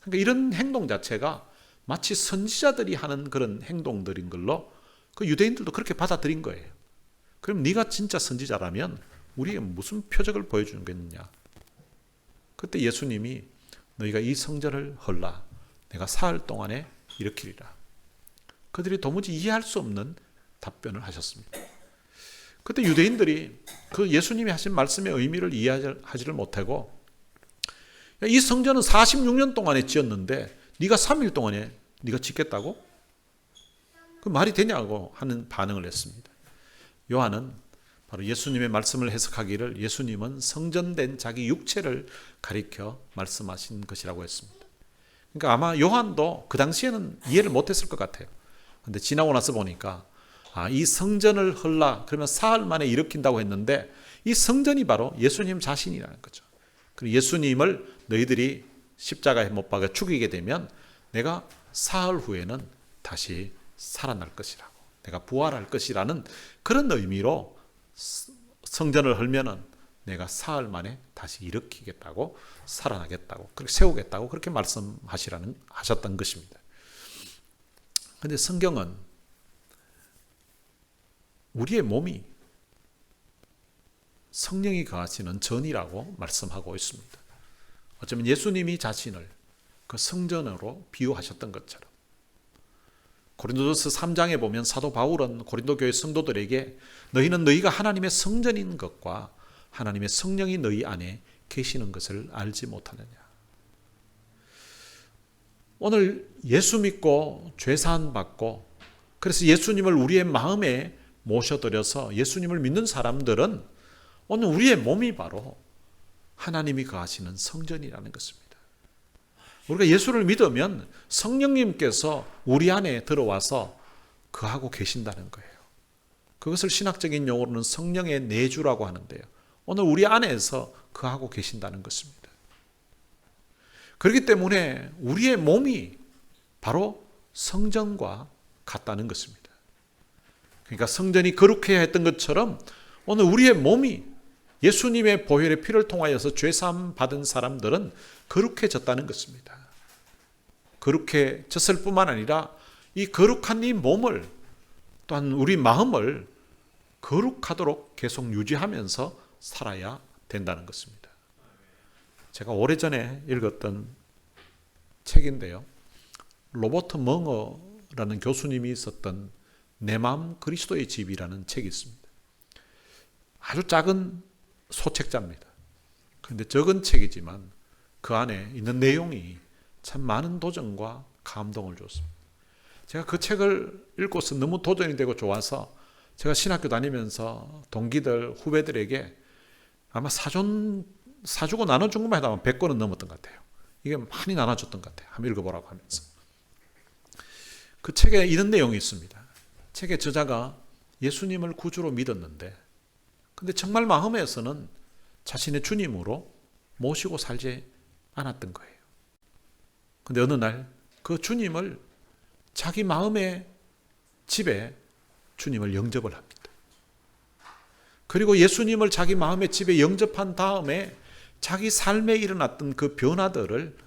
그러니까 이런 행동 자체가 마치 선지자들이 하는 그런 행동들인 걸로 그 유대인들도 그렇게 받아들인 거예요. 그럼 네가 진짜 선지자라면 우리에게 무슨 표적을 보여주겠느냐. 그때 예수님이 너희가 이 성전을 헐라 내가 사흘 동안에 일으키리라. 그들이 도무지 이해할 수 없는 답변을 하셨습니다. 그때 유대인들이 그 예수님이 하신 말씀의 의미를 이해하지를 못하고 이 성전은 46년 동안에 지었는데 네가 3일 동안에 네가 짓겠다고? 그 말이 되냐고 하는 반응을 했습니다. 요한은 바로 예수님의 말씀을 해석하기를 예수님은 성전된 자기 육체를 가리켜 말씀하신 것이라고 했습니다. 그러니까 아마 요한도 그 당시에는 이해를 못했을 것 같아요. 그런데 지나고 나서 보니까 이 성전을 헐라 그러면 사흘 만에 일으킨다고 했는데 이 성전이 바로 예수님 자신이라는 거죠. 그리고 예수님을 너희들이 십자가에 못 박아 죽이게 되면 내가 사흘 후에는 다시 살아날 것이라고, 내가 부활할 것이라는 그런 의미로 성전을 헐면은 내가 사흘 만에 다시 일으키겠다고, 살아나겠다고, 그렇게 세우겠다고 그렇게 하셨던 것입니다. 그런데 성경은 우리의 몸이 성령이 거하시는 전이라고 말씀하고 있습니다. 어쩌면 예수님이 자신을 그 성전으로 비유하셨던 것처럼 고린도전서 3장에 보면 사도 바울은 고린도 교회 성도들에게 너희는 너희가 하나님의 성전인 것과 하나님의 성령이 너희 안에 계시는 것을 알지 못하느냐. 오늘 예수 믿고 죄사함 받고 그래서 예수님을 우리의 마음에 모셔드려서 예수님을 믿는 사람들은 오늘 우리의 몸이 바로 하나님이 거하시는 성전이라는 것입니다. 우리가 예수를 믿으면 성령님께서 우리 안에 들어와서 거하고 계신다는 거예요. 그것을 신학적인 용어로는 성령의 내주라고 하는데요. 오늘 우리 안에서 거하고 계신다는 것입니다. 그렇기 때문에 우리의 몸이 바로 성전과 같다는 것입니다. 그러니까 성전이 거룩해야 했던 것처럼 오늘 우리의 몸이 예수님의 보혈의 피를 통하여서 죄사함 받은 사람들은 거룩해졌다는 것입니다. 거룩해졌을 뿐만 아니라 이 거룩한 이 몸을 또한 우리 마음을 거룩하도록 계속 유지하면서 살아야 된다는 것입니다. 제가 오래전에 읽었던 책인데요. 로버트 멍어라는 교수님이 썼던 내 마음 그리스도의 집이라는 책이 있습니다. 아주 작은 소책자입니다. 그런데 적은 책이지만 그 안에 있는 내용이 참 많은 도전과 감동을 줬습니다. 제가 그 책을 읽고서 너무 도전이 되고 좋아서 제가 신학교 다니면서 동기들, 후배들에게 아마 사주고 나눠준 것만 해도 아마 100권은 넘었던 것 같아요. 이게 많이 나눠줬던 것 같아요. 한번 읽어보라고 하면서. 그 책에 이런 내용이 있습니다. 책의 저자가 예수님을 구주로 믿었는데 근데 정말 마음에서는 자신의 주님으로 모시고 살지 않았던 거예요. 근데 어느 날 그 주님을 자기 마음의 집에 주님을 영접을 합니다. 그리고 예수님을 자기 마음의 집에 영접한 다음에 자기 삶에 일어났던 그 변화들을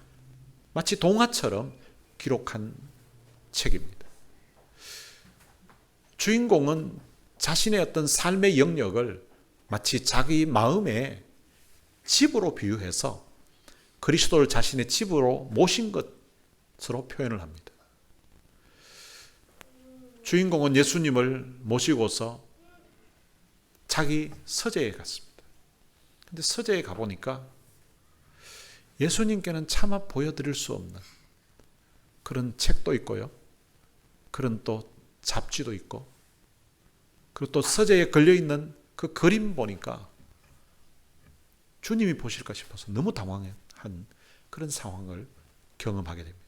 마치 동화처럼 기록한 책입니다. 주인공은 자신의 어떤 삶의 영역을 마치 자기 마음의 집으로 비유해서 그리스도를 자신의 집으로 모신 것으로 표현을 합니다. 주인공은 예수님을 모시고서 자기 서재에 갔습니다. 근데 서재에 가보니까 예수님께는 차마 보여드릴 수 없는 그런 책도 있고요. 그런 또 잡지도 있고 그리고 또 서재에 걸려있는 그 그림 보니까 주님이 보실까 싶어서 너무 당황한 그런 상황을 경험하게 됩니다.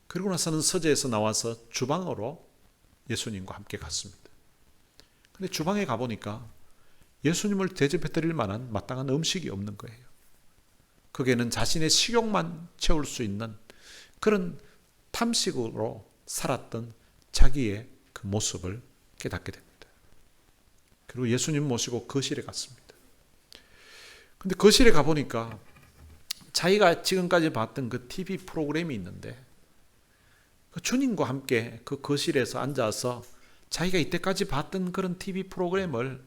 그리고 나서는 서재에서 나와서 주방으로 예수님과 함께 갔습니다. 그런데 주방에 가보니까 예수님을 대접해 드릴 만한 마땅한 음식이 없는 거예요. 거기에는 자신의 식욕만 채울 수 있는 그런 탐식으로 살았던 자기의 그 모습을 깨닫게 됩니다. 그리고 예수님 모시고 거실에 갔습니다. 근데 거실에 가보니까 자기가 지금까지 봤던 그 TV 프로그램이 있는데 그 주님과 함께 그 거실에서 앉아서 자기가 이때까지 봤던 그런 TV 프로그램을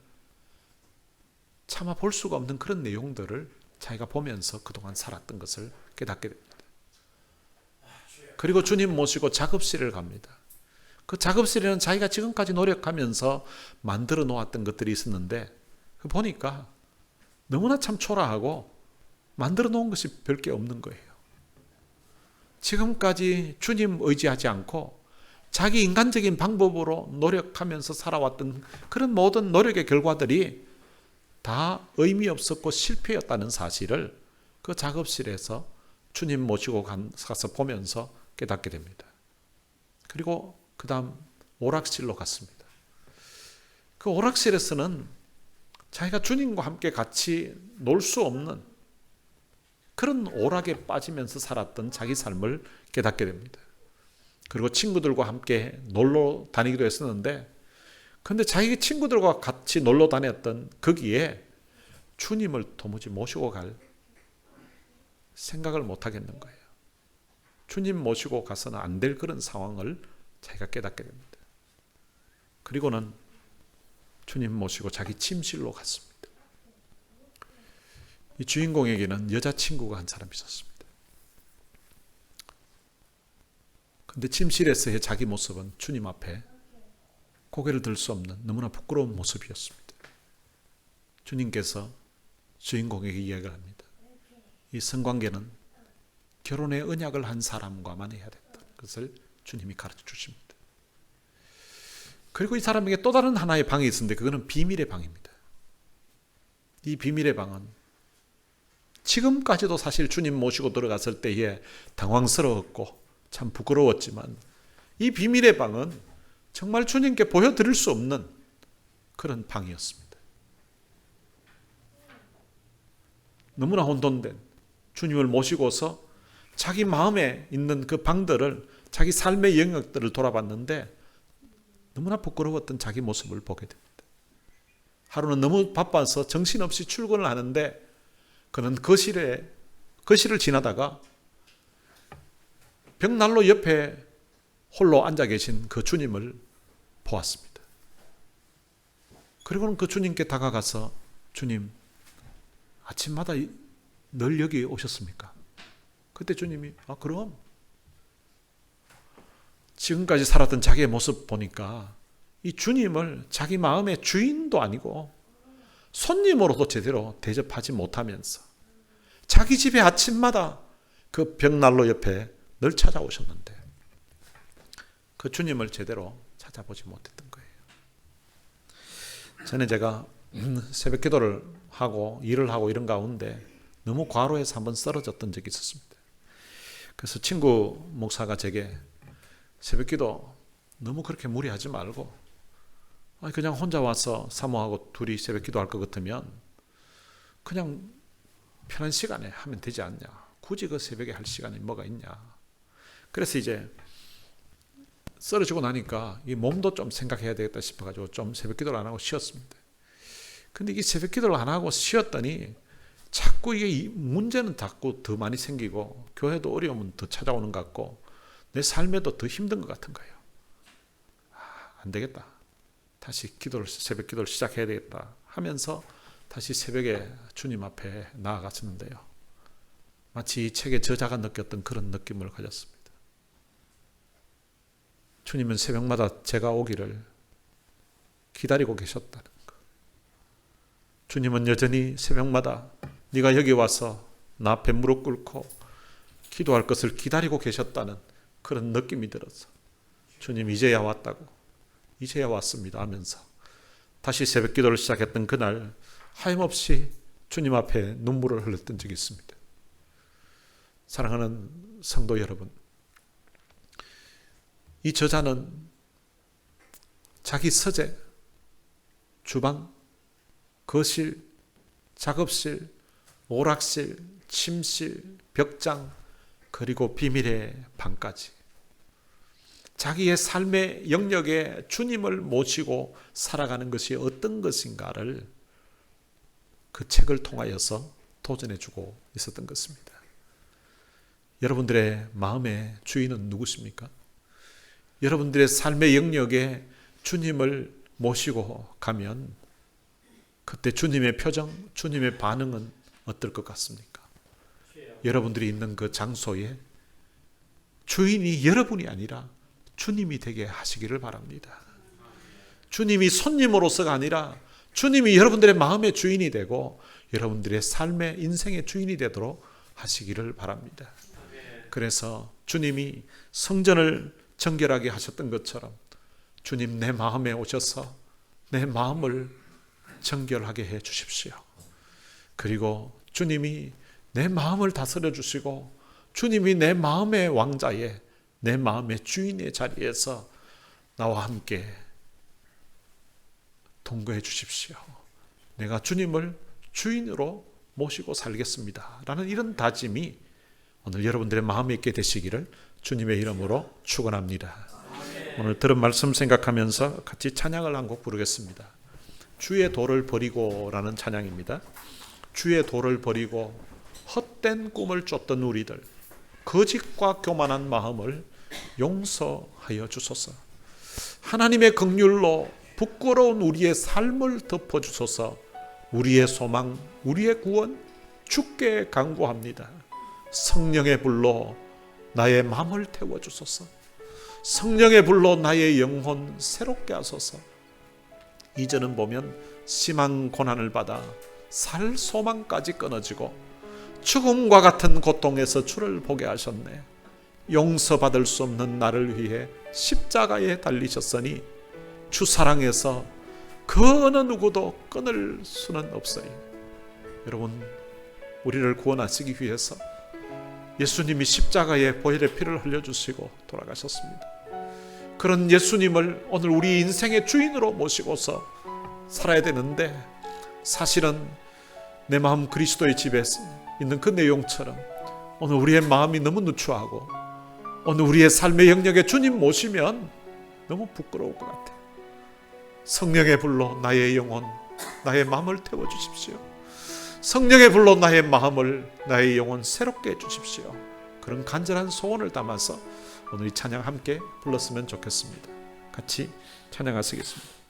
차마 볼 수가 없는 그런 내용들을 자기가 보면서 그동안 살았던 것을 깨닫게 됩니다. 그리고 주님 모시고 작업실을 갑니다. 그 작업실에는 자기가 지금까지 노력하면서 만들어 놓았던 것들이 있었는데 보니까 너무나 참 초라하고 만들어 놓은 것이 별게 없는 거예요. 지금까지 주님 의지하지 않고 자기 인간적인 방법으로 노력하면서 살아왔던 그런 모든 노력의 결과들이 다 의미 없었고 실패였다는 사실을 그 작업실에서 주님 모시고 가서 보면서 깨닫게 됩니다. 그리고 그 다음 오락실로 갔습니다. 그 오락실에서는 자기가 주님과 함께 같이 놀 수 없는 그런 오락에 빠지면서 살았던 자기 삶을 깨닫게 됩니다. 그리고 친구들과 함께 놀러 다니기도 했었는데, 그런데 자기 친구들과 같이 놀러 다녔던 거기에 주님을 도무지 모시고 갈 생각을 못 하겠는 거예요. 주님 모시고 가서는 안 될 그런 상황을 자기가 깨닫게 됩니다. 그리고는 주님 모시고 자기 침실로 갔습니다. 이 주인공에게는 여자친구가 한 사람이 있었습니다. 그런데 침실에서의 자기 모습은 주님 앞에 고개를 들 수 없는 너무나 부끄러운 모습이었습니다. 주님께서 주인공에게 이야기를 합니다. 이 성관계는 결혼의 언약을 한 사람과만 해야 된다. 그것을 주님이 가르쳐 주십니다. 그리고 이 사람에게 또 다른 하나의 방이 있었는데 그거는 비밀의 방입니다. 이 비밀의 방은 지금까지도 사실 주님 모시고 들어갔을 때에 당황스러웠고 참 부끄러웠지만, 이 비밀의 방은 정말 주님께 보여드릴 수 없는 그런 방이었습니다. 너무나 혼돈된 주님을 모시고서 자기 마음에 있는 그 방들을, 자기 삶의 영역들을 돌아봤는데 너무나 부끄러웠던 자기 모습을 보게 됩니다. 하루는 너무 바빠서 정신없이 출근을 하는데 그는 거실을 지나다가 벽난로 옆에 홀로 앉아 계신 그 주님을 보았습니다. 그리고는 그 주님께 다가가서, 주님, 아침마다 늘 여기 오셨습니까? 그때 주님이, 그럼. 지금까지 살았던 자기의 모습 보니까 이 주님을 자기 마음의 주인도 아니고 손님으로도 제대로 대접하지 못하면서 자기 집에 아침마다 그 벽난로 옆에 늘 찾아오셨는데 그 주님을 제대로 찾아보지 못했던 거예요. 전에 제가 새벽 기도를 하고 일을 하고 이런 가운데 너무 과로해서 한번 쓰러졌던 적이 있었습니다. 그래서 친구 목사가 제게 새벽 기도 너무 그렇게 무리하지 말고 그냥 혼자 와서 사모하고 둘이 새벽 기도할 것 같으면 그냥 편한 시간에 하면 되지 않냐. 굳이 그 새벽에 할 시간이 뭐가 있냐. 그래서 이제 쓰러지고 나니까 이 몸도 좀 생각해야 되겠다 싶어가지고 좀 새벽 기도를 안 하고 쉬었습니다. 근데 이 새벽 기도를 안 하고 쉬었더니 자꾸 이게 문제는 자꾸 더 많이 생기고 교회도 어려움은 더 찾아오는 것 같고 내 삶에도 더 힘든 것 같은 거예요. 안 되겠다. 다시 새벽 기도를 시작해야 되겠다 하면서 다시 새벽에 주님 앞에 나아갔었는데요. 마치 이 책의 저자가 느꼈던 그런 느낌을 가졌습니다. 주님은 새벽마다 제가 오기를 기다리고 계셨다는 것. 주님은 여전히 새벽마다 네가 여기 와서 나 앞에 무릎 꿇고 기도할 것을 기다리고 계셨다는 그런 느낌이 들어서 주님 이제야 왔다고, 이제야 왔습니다 하면서 다시 새벽 기도를 시작했던 그날 하염없이 주님 앞에 눈물을 흘렸던 적이 있습니다. 사랑하는 성도 여러분, 이 저자는 자기 서재, 주방, 거실, 작업실, 오락실, 침실, 벽장, 그리고 비밀의 방까지 자기의 삶의 영역에 주님을 모시고 살아가는 것이 어떤 것인가를 그 책을 통하여서 도전해주고 있었던 것입니다. 여러분들의 마음의 주인은 누구십니까? 여러분들의 삶의 영역에 주님을 모시고 가면 그때 주님의 표정, 주님의 반응은 어떨 것 같습니까? 여러분들이 있는 그 장소에 주인이 여러분이 아니라 주님이 되게 하시기를 바랍니다. 주님이 손님으로서가 아니라 주님이 여러분들의 마음의 주인이 되고 여러분들의 삶의 인생의 주인이 되도록 하시기를 바랍니다. 그래서 주님이 성전을 정결하게 하셨던 것처럼 주님 내 마음에 오셔서 내 마음을 정결하게 해 주십시오. 그리고 주님이 내 마음을 다스려 주시고 주님이 내 마음의 왕자에 내 마음의 주인의 자리에서 나와 함께 동거해 주십시오. 내가 주님을 주인으로 모시고 살겠습니다 라는 이런 다짐이 오늘 여러분들의 마음에 있게 되시기를 주님의 이름으로 축원합니다. 오늘 들은 말씀 생각하면서 같이 찬양을 한 곡 부르겠습니다. 주의 도를 버리고 라는 찬양입니다. 주의 도를 버리고 헛된 꿈을 쫓던 우리들, 거짓과 교만한 마음을 용서하여 주소서. 하나님의 긍휼로 부끄러운 우리의 삶을 덮어주소서. 우리의 소망, 우리의 구원 주께 간구합니다. 성령의 불로 나의 마음을 태워주소서. 성령의 불로 나의 영혼 새롭게 하소서. 이전은 보면 심한 고난을 받아 살 소망까지 끊어지고 죽음과 같은 고통에서 주를 보게 하셨네. 용서받을 수 없는 나를 위해 십자가에 달리셨으니 주 사랑에서 그 어느 누구도 끊을 수는 없어요. 여러분, 우리를 구원하시기 위해서 예수님이 십자가에 보혈의 피를 흘려주시고 돌아가셨습니다. 그런 예수님을 오늘 우리 인생의 주인으로 모시고서 살아야 되는데, 사실은 내 마음 그리스도의 집에 있는 그 내용처럼 오늘 우리의 마음이 너무 누추하고 오늘 우리의 삶의 영역에 주님 모시면 너무 부끄러울 것 같아요. 성령의 불로 나의 영혼, 나의 마음을 태워주십시오. 성령의 불로 나의 마음을, 나의 영혼 새롭게 해주십시오. 그런 간절한 소원을 담아서 오늘 이 찬양 함께 불렀으면 좋겠습니다. 같이 찬양하시겠습니다.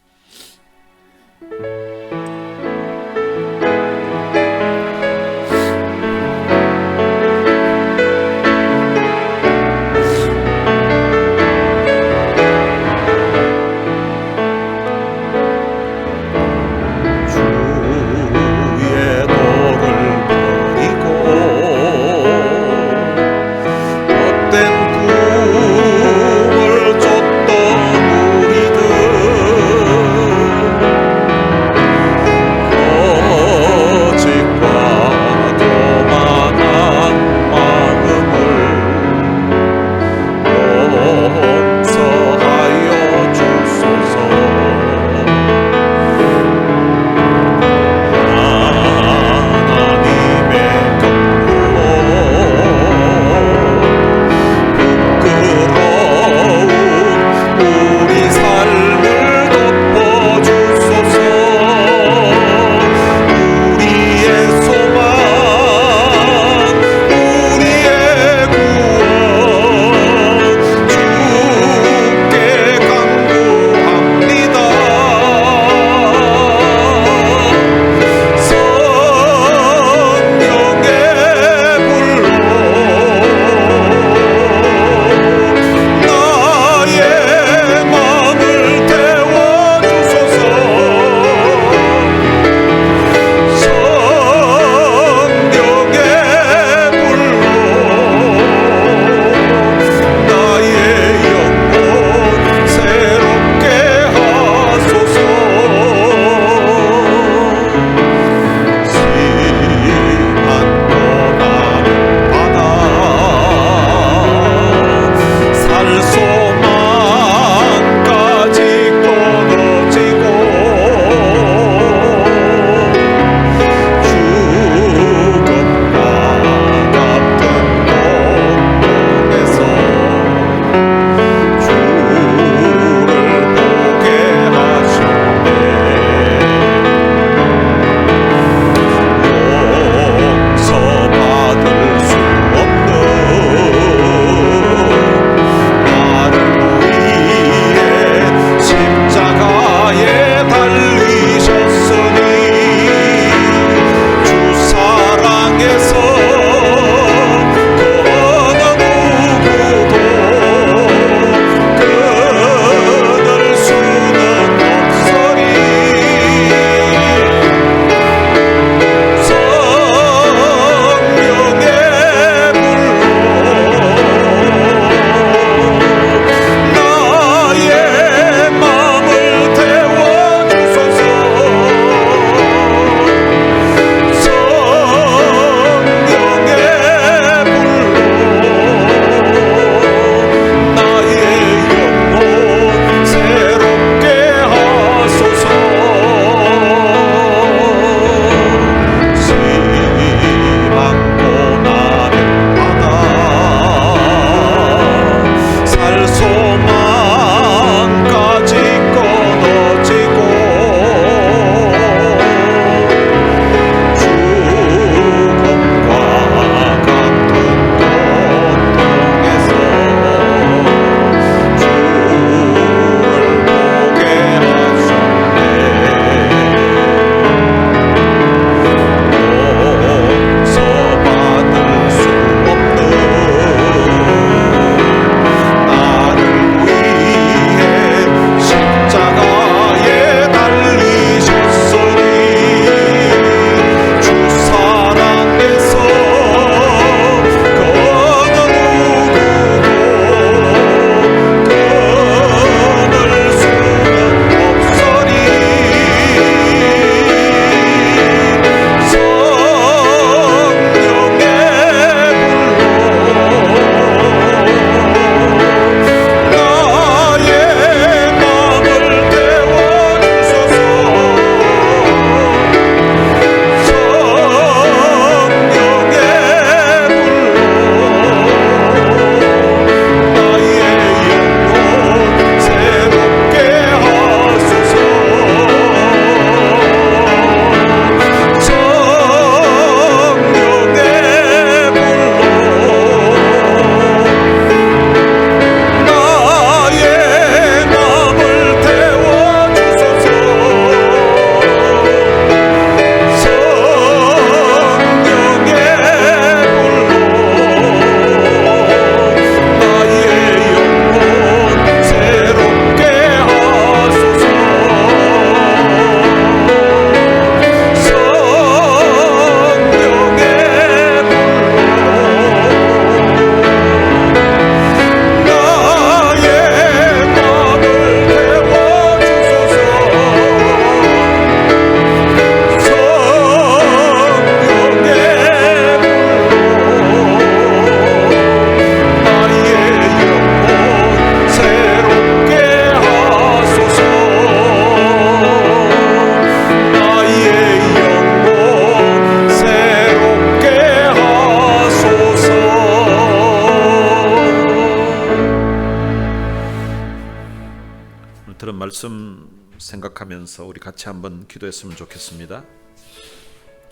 말씀 생각하면서 우리 같이 한번 기도했으면 좋겠습니다.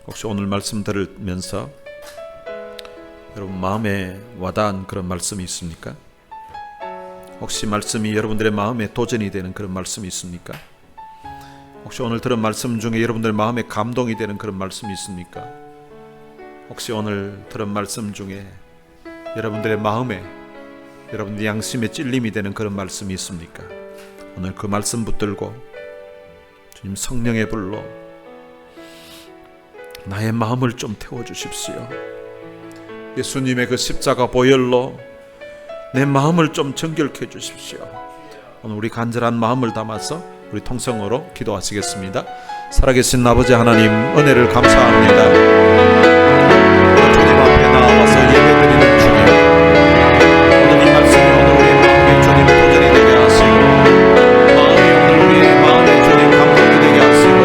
혹시 오늘 말씀 들으면서 여러분 마음에 와닿은 그런 말씀이 있습니까? 혹시 말씀이 여러분들의 마음에 도전이 되는 그런 말씀이 있습니까? 혹시 오늘 들은 말씀 중에 여러분들 마음에 감동이 되는 그런 말씀이 있습니까? 혹시 오늘 들은 말씀 중에 여러분들의 마음에, 여러분들 양심에 찔림이 되는 그런 말씀이 있습니까? 오늘 그 말씀 붙들고 주님 성령의 불로 나의 마음을 좀 태워주십시오. 예수님의 그 십자가 보혈로 내 마음을 좀 정결케 해 주십시오. 오늘 우리 간절한 마음을 담아서 우리 통성으로 기도하시겠습니다. 살아계신 아버지 하나님, 은혜를 감사합니다. 주님 앞에 나와서 예배드리는 주님, 오늘 이 말씀이 오늘 우리의 마음에 주님 도전이 되게 하시고, 마음이 오늘 우리의 마음에 주님 감동이 되게 하시고,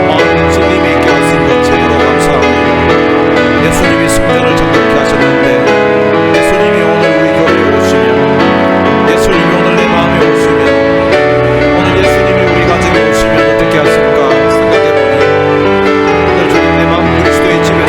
마음에 찔림이 있게 하신 것 참으로 감사합니다. 예수님이 성전을 정결케 하셨는데, 예수님이 오늘 우리 교회에 오시면, 예수님이 오늘 내 마음에 오시면, 오늘 예수님이 우리 가정에 오시면 어떻게 하실까 생각해보니, 오늘 주님 내 마음 그리스도의 집에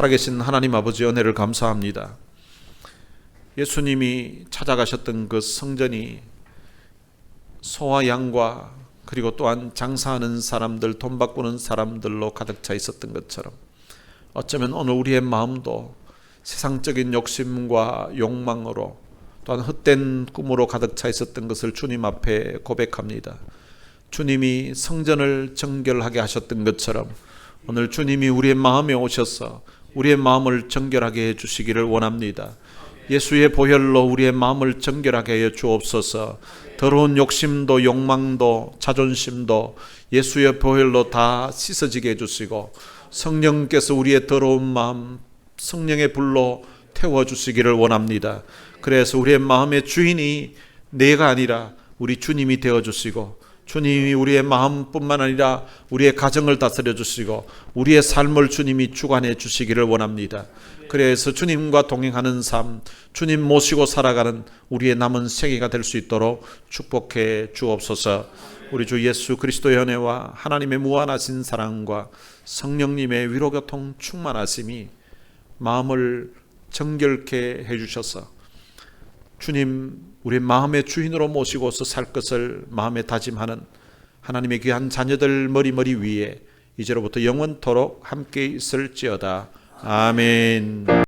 살아계신 하나님 아버지 은혜를 감사합니다. 예수님이 찾아가셨던 그 성전이 소와 양과 그리고 또한 장사하는 사람들, 돈 바꾸는 사람들로 가득 차 있었던 것처럼 어쩌면 오늘 우리의 마음도 세상적인 욕심과 욕망으로 또한 헛된 꿈으로 가득 차 있었던 것을 주님 앞에 고백합니다. 주님이 성전을 정결하게 하셨던 것처럼 오늘 주님이 우리의 마음에 오셔서 우리의 마음을 정결하게 해주시기를 원합니다. 예수의 보혈로 우리의 마음을 정결하게 해 주옵소서. 더러운 욕심도 욕망도 자존심도 예수의 보혈로 다 씻어지게 해주시고 성령께서 우리의 더러운 마음 성령의 불로 태워주시기를 원합니다. 그래서 우리의 마음의 주인이 내가 아니라 우리 주님이 되어주시고 주님이 우리의 마음뿐만 아니라 우리의 가정을 다스려 주시고 우리의 삶을 주님이 주관해 주시기를 원합니다. 그래서 주님과 동행하는 삶, 주님 모시고 살아가는 우리의 남은 생애가 될 수 있도록 축복해 주옵소서. 우리 주 예수 그리스도의 은혜와 하나님의 무한하신 사랑과 성령님의 위로교통 충만하심이 마음을 정결케 해주셔서 주님 우리 마음의 주인으로 모시고서 살 것을 마음에 다짐하는 하나님의 귀한 자녀들 머리 위에 이제로부터 영원토록 함께 있을지어다. 아멘.